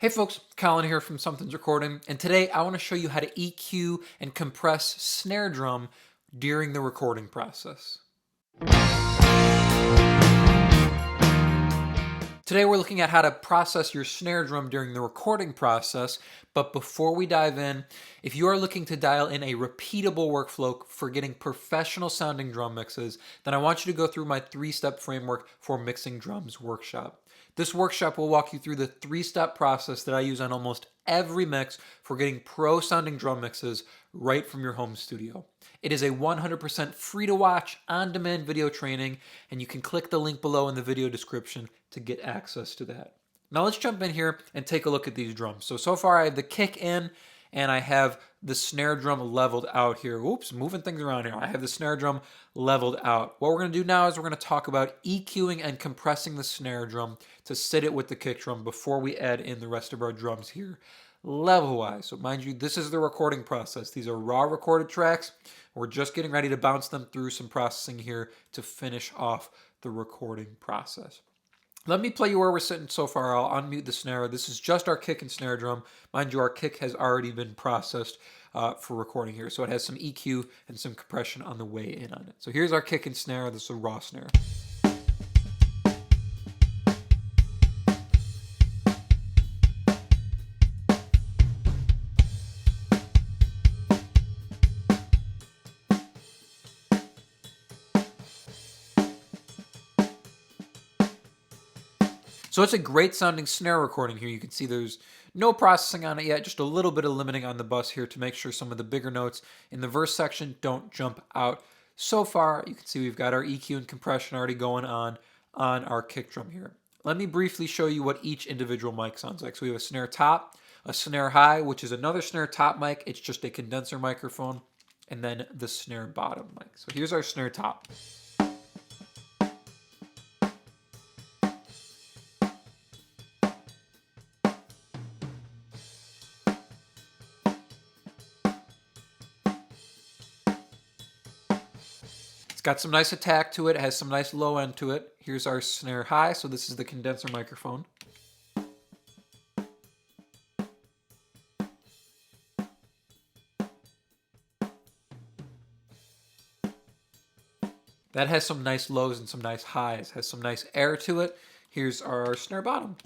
Hey folks, Colin here from Sumthins Recording, and today I want to show you how to EQ and compress snare drum during the recording process. Today we're looking at how to process your snare drum during the recording process, but before we dive in, if you are looking to dial in a repeatable workflow for getting professional sounding drum mixes, then I want you to go through my 3-step framework for mixing drums workshop. This workshop will walk you through the 3-step process that I use on almost every mix for getting pro sounding drum mixes right from your home studio. It is a 100% free to watch, on demand video training, and you can click the link below in the video description to get access to that. Now let's jump in here and take a look at these drums. So far I have the kick in and I have the snare drum leveled out here. Oops, moving things around here. I have the snare drum leveled out. What we're going to do now is we're going to talk about EQing and compressing the snare drum to sit it with the kick drum before we add in the rest of our drums here level wise. So mind you, this is the recording process. These are raw recorded tracks. We're just getting ready to bounce them through some processing here to finish off the recording process. Let me play you where we're sitting so far. I'll unmute the snare. This is just our kick and snare drum. Mind you, our kick has already been processed for recording here. So it has some EQ and some compression on the way in on it. So here's our kick and snare. This is a raw snare. So it's a great sounding snare recording here. You can see there's no processing on it yet, just a little bit of limiting on the bus here to make sure some of the bigger notes in the verse section don't jump out. So far, you can see we've got our EQ and compression already going on our kick drum here. Let me briefly show you what each individual mic sounds like. So we have a snare top, a snare high, which is another snare top mic. It's just a condenser microphone, and then the snare bottom mic. So here's our snare top. It's got some nice attack to it. It has some nice low end to it. Here's our snare high. So this is the condenser microphone. That has some nice lows and some nice highs. Has some nice air to it. Here's our snare bottom.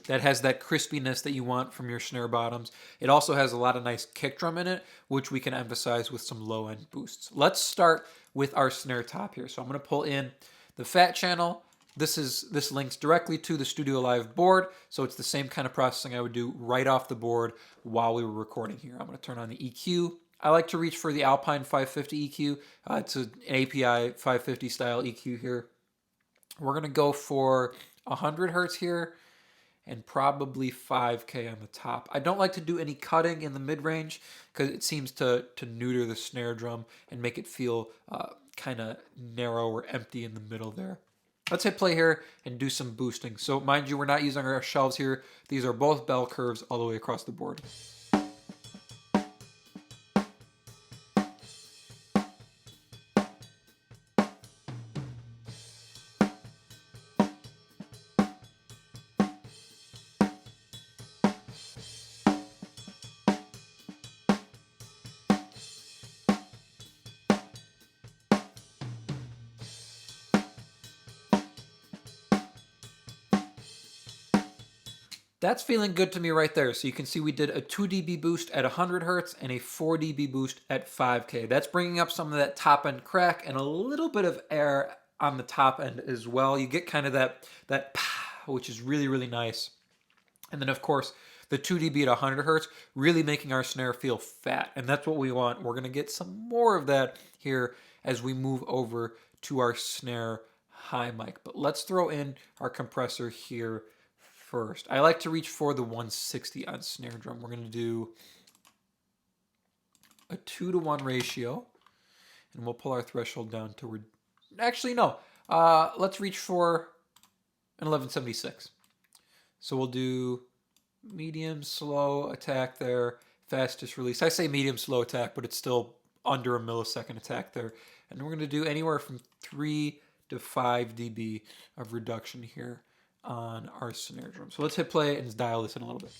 That has that crispiness that you want from your snare bottoms. It also has a lot of nice kick drum in it, which we can emphasize with some low end boosts. Let's start with our snare top here. So I'm going to pull in the fat channel. This links directly to the Studio Live board, so it's the same kind of processing I would do right off the board while we were recording here. I'm going to turn on the EQ. I like to reach for the Alpine 550 EQ. It's an API 550 style EQ here. We're going to go for 100 hertz here and probably 5K on the top. I don't like to do any cutting in the mid-range because it seems to neuter the snare drum and make it feel kind of narrow or empty in the middle there. Let's hit play here and do some boosting. So mind you, we're not using our shelves here. These are both bell curves all the way across the board. That's feeling good to me right there. So you can see we did a 2 dB boost at 100 hertz and a 4 dB boost at 5K. That's bringing up some of that top end crack and a little bit of air on the top end as well. You get kind of that pow, which is really, really nice. And then of course, the 2 dB at 100 hertz, really making our snare feel fat. And that's what we want. We're gonna get some more of that here as we move over to our snare high mic. But let's throw in our compressor here first. I like to reach for the 160 on snare drum. We're going to do a 2-to-1 ratio, and we'll pull our threshold down to actually no. Let's reach for an 1176. So we'll do medium slow attack there, fastest release. I say medium slow attack, but it's still under a millisecond attack there. And we're going to do anywhere from 3 to 5 dB of reduction here on our snare drum. So let's hit play and dial this in a little bit.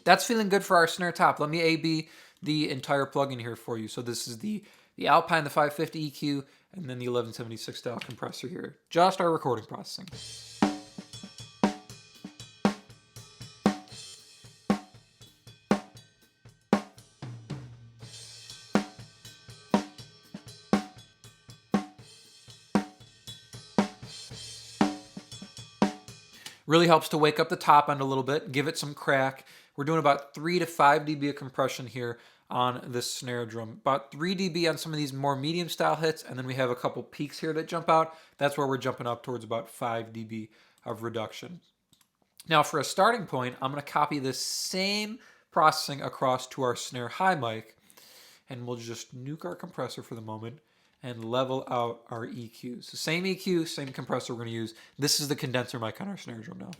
That's feeling good for our snare top. Let me A-B the entire plugin here for you. So this is the Alpine, the 550 EQ, and then the 1176 style compressor here. Just our recording processing. Really helps to wake up the top end a little bit, give it some crack. We're doing about 3 to 5 dB of compression here on this snare drum. About 3 dB on some of these more medium style hits, and then we have a couple peaks here that jump out. That's where we're jumping up towards about 5 dB of reduction. Now for a starting point, I'm going to copy this same processing across to our snare high mic, and we'll just nuke our compressor for the moment and level out our EQ. So same EQ, same compressor we're going to use. This is the condenser mic on our snare drum now.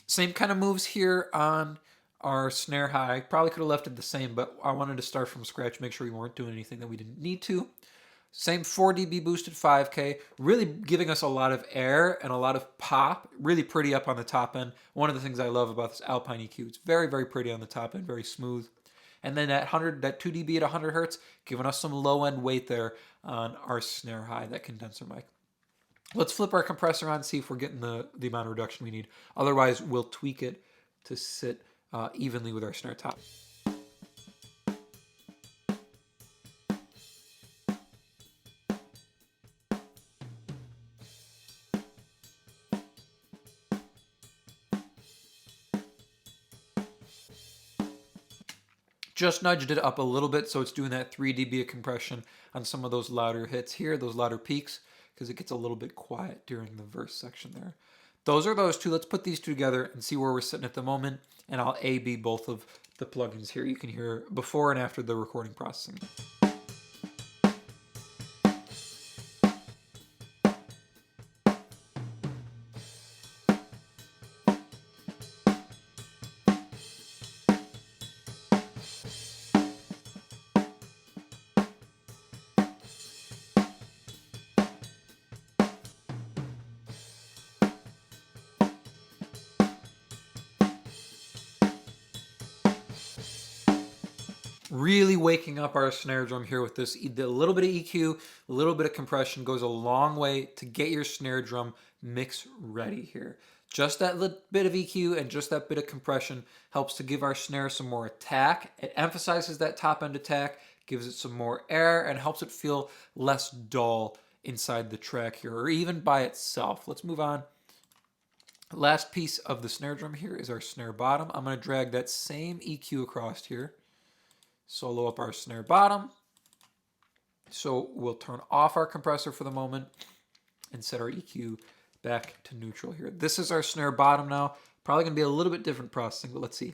Same kind of moves here on our snare high. Probably could have left it the same, but I wanted to start from scratch, make sure we weren't doing anything that we didn't need to. Same 4 dB boosted 5K, really giving us a lot of air and a lot of pop, really pretty up on the top end. One of the things I love about this Alpine EQ, it's very, very pretty on the top end, very smooth. And then that 2 dB at 100 hertz, giving us some low end weight there on our snare high, that condenser mic. Let's flip our compressor on, see if we're getting the amount of reduction we need. Otherwise, we'll tweak it to sit evenly with our snare top. Just nudged it up a little bit, so it's doing that 3 dB of compression on some of those louder hits here, those louder peaks, because it gets a little bit quiet during the verse section there. Those are those two. Let's put these two together and see where we're sitting at the moment, and I'll A-B both of the plugins here. You can hear before and after the recording processing. Really waking up our snare drum here with this. A little bit of EQ, a little bit of compression goes a long way to get your snare drum mix ready here. Just that little bit of EQ and just that bit of compression helps to give our snare some more attack. It emphasizes that top end attack, gives it some more air, and helps it feel less dull inside the track here, or even by itself. Let's move on. Last piece of the snare drum here is our snare bottom. I'm going to drag that same EQ across here. Solo up our snare bottom. So we'll turn off our compressor for the moment and set our EQ back to neutral here. This is our snare bottom now. Probably going to be a little bit different processing, but let's see.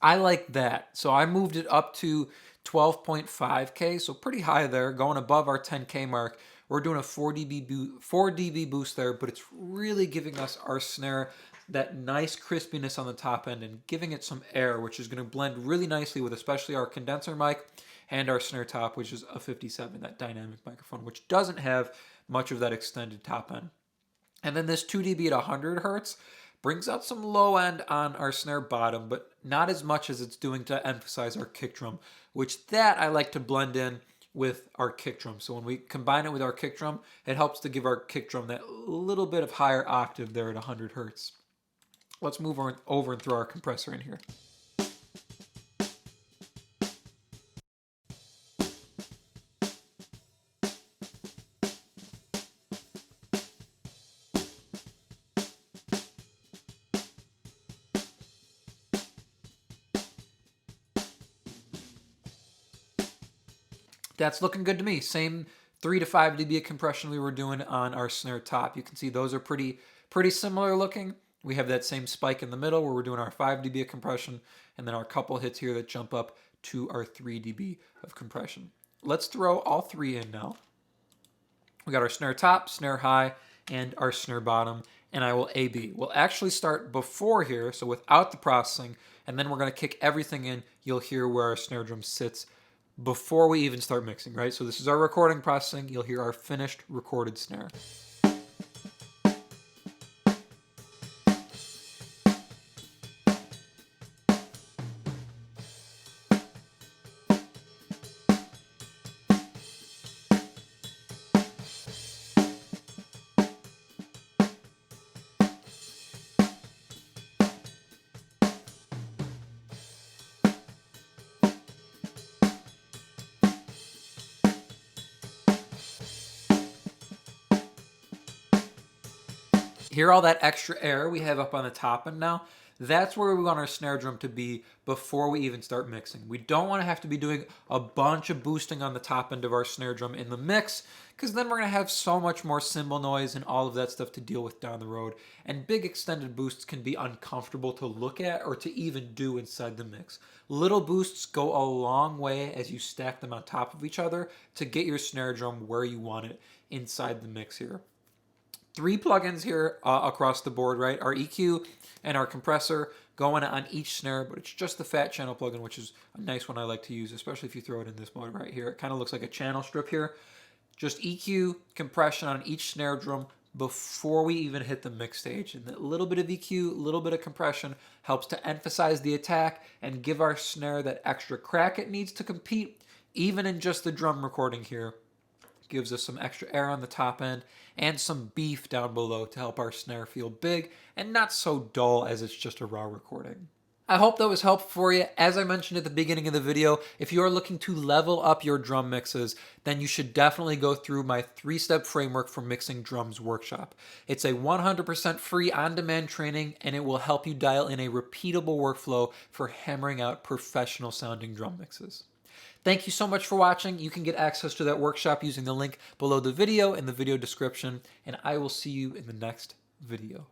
I like that. So I moved it up to 12.5K, so pretty high there, going above our 10K mark. We're doing a 4 dB boost there, but it's really giving us our snare that nice crispiness on the top end and giving it some air, which is going to blend really nicely with especially our condenser mic and our snare top, which is a 57, that dynamic microphone, which doesn't have much of that extended top end. And then this 2 dB at 100 hertz brings out some low end on our snare bottom, but not as much as it's doing to emphasize our kick drum, which that I like to blend in with our kick drum. So when we combine it with our kick drum, it helps to give our kick drum that little bit of higher octave there at 100 hertz. Let's move over and throw our compressor in here. That's looking good to me. Same 3 to 5 dB of compression we were doing on our snare top. You can see those are pretty similar looking. We have that same spike in the middle where we're doing our 5 dB of compression, and then our couple hits here that jump up to our 3 dB of compression. Let's throw all three in now. We got our snare top, snare high, and our snare bottom, and I will A-B. We'll actually start before here, so without the processing, and then we're going to kick everything in. You'll hear where our snare drum sits before we even start mixing, right? So this is our recording processing. You'll hear our finished recorded snare. Hear all that extra air we have up on the top end now? That's where we want our snare drum to be before we even start mixing. We don't want to have to be doing a bunch of boosting on the top end of our snare drum in the mix, because then we're going to have so much more cymbal noise and all of that stuff to deal with down the road. And big extended boosts can be uncomfortable to look at or to even do inside the mix. Little boosts go a long way as you stack them on top of each other to get your snare drum where you want it inside the mix here. 3 plugins here across the board, right? Our EQ and our compressor going on each snare, but it's just the fat channel plugin, which is a nice one I like to use, especially if you throw it in this mode right here. It kind of looks like a channel strip here. Just EQ, compression on each snare drum before we even hit the mix stage. And that little bit of EQ, a little bit of compression helps to emphasize the attack and give our snare that extra crack it needs to compete, even in just the drum recording here. Gives us some extra air on the top end and some beef down below to help our snare feel big and not so dull as it's just a raw recording. I hope that was helpful for you. As I mentioned at the beginning of the video, if you are looking to level up your drum mixes, then you should definitely go through my 3-step framework for mixing drums workshop. It's a 100% free on-demand training, and it will help you dial in a repeatable workflow for hammering out professional sounding drum mixes. Thank you so much for watching. You can get access to that workshop using the link below the video in the video description, and I will see you in the next video.